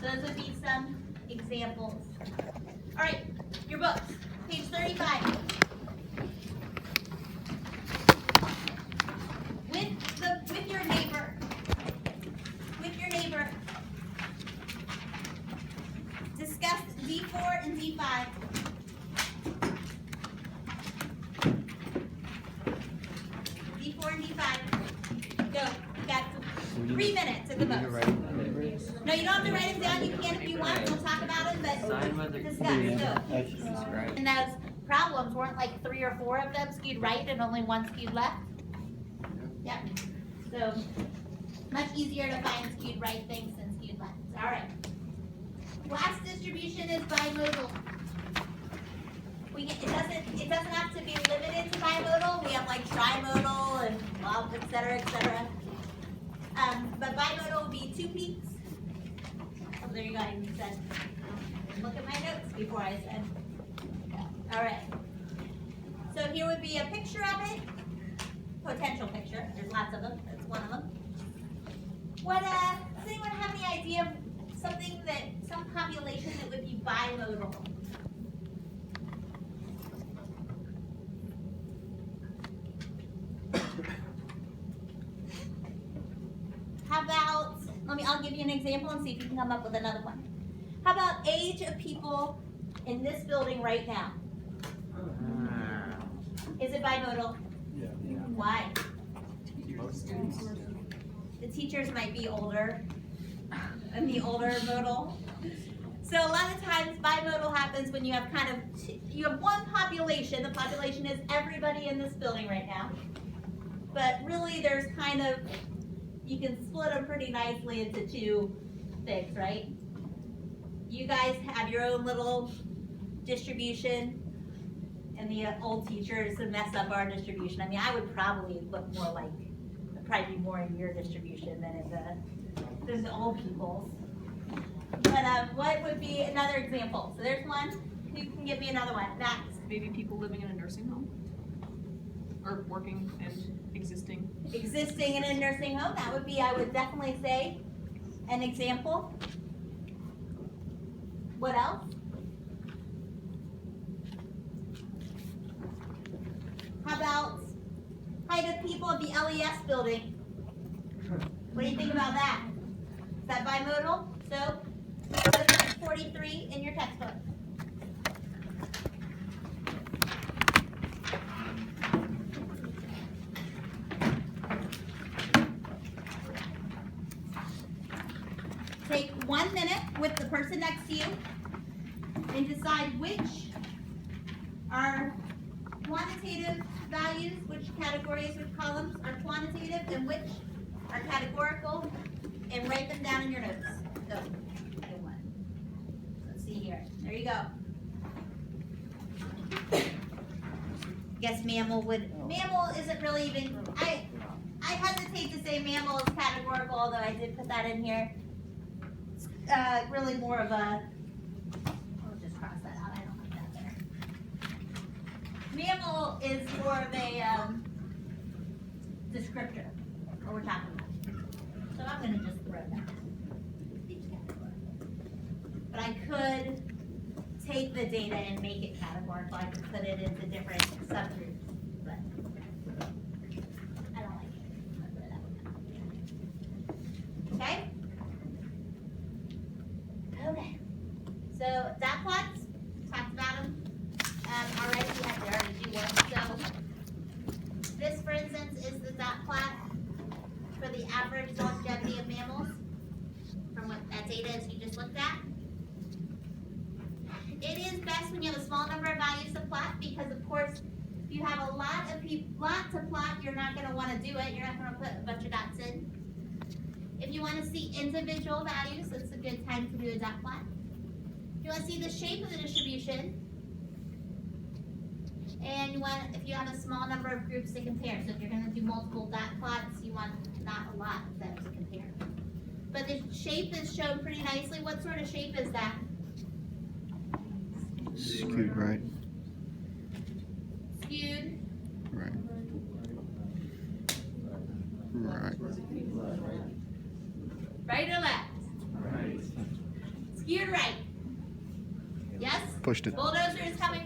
those would be some examples. All right, your books, page 35. With your neighbor, discuss D4 and D5. D4 and D5. Go. You got 3 minutes at the most. No, you don't have to write them down. You can if you want. We'll talk about them, but discuss. Go. And those problems weren't like 3 or 4 of them skewed right and only 1 skewed left. Yep. So much easier to find skewed right things than skewed left. All right. Last distribution is bimodal. It doesn't have to be limited to bimodal. We have like trimodal and et cetera, et cetera. But bimodal would be 2 peaks. Oh, there you go. You said, look at my notes before I said. All right. So here would be a picture of it. Potential picture. There's lots of them. That's one of them. Does anyone have any idea of some population that would be bimodal? How about, I'll give you an example and see if you can come up with another one. How about age of people in this building right now? Is it bimodal? Yeah. Why? The teachers might be older, and the older modal. So a lot of times bimodal happens when you have you have one population. The population is everybody in this building right now. But really there's you can split them pretty nicely into 2 things, right? You guys have your own little distribution, and the old teachers mess up our distribution. I mean, I would probably look more like, probably be more in your distribution than the old people's. But what would be another example? So there's one. Who can give me another one? Max. Maybe people living in a nursing home? Or working and existing? Existing in a nursing home. That would be, I would definitely say, an example. What else? How about height of people at the LES building? What do you think about that? Is that bimodal? So, go to page 43 in your textbook. Take 1 minute with the person next to you and decide which are quantitative values, which categories, which columns are quantitative, and which are categorical, and write them down in your notes. Go. Good one. Let's see here. There you go. Guess mammal isn't really even, I hesitate to say mammal is categorical, although I did put that in here. It's really more of a, we'll just cross that out, I don't like that there. Mammal is more of a descriptor, what we're talking about. So I'm going to just throw that. But I could take the data and make it categorical. I could put it into different subgroups, but I don't like it. Okay? Okay. So dot plots, talked about them already. You have to already do one. So this, for instance, is the dot plot for the average longevity of mammals from what that data is you just looked at. It is best when you have a small number of values to plot because, of course, if you have a lot to plot, you're not going to want to do it. You're not going to put a bunch of dots in. If you want to see individual values, it's a good time to do a dot plot. If you want to see the shape of the distribution, and if you have a small number of groups to compare. So if you're going to do multiple dot plots, you want not a lot of them to compare. But the shape is shown pretty nicely. What sort of shape is that? Skewed right. Skewed. Right. Right. Right or left? Right. skewed right. Yes? Pushed it. Bulldozer is coming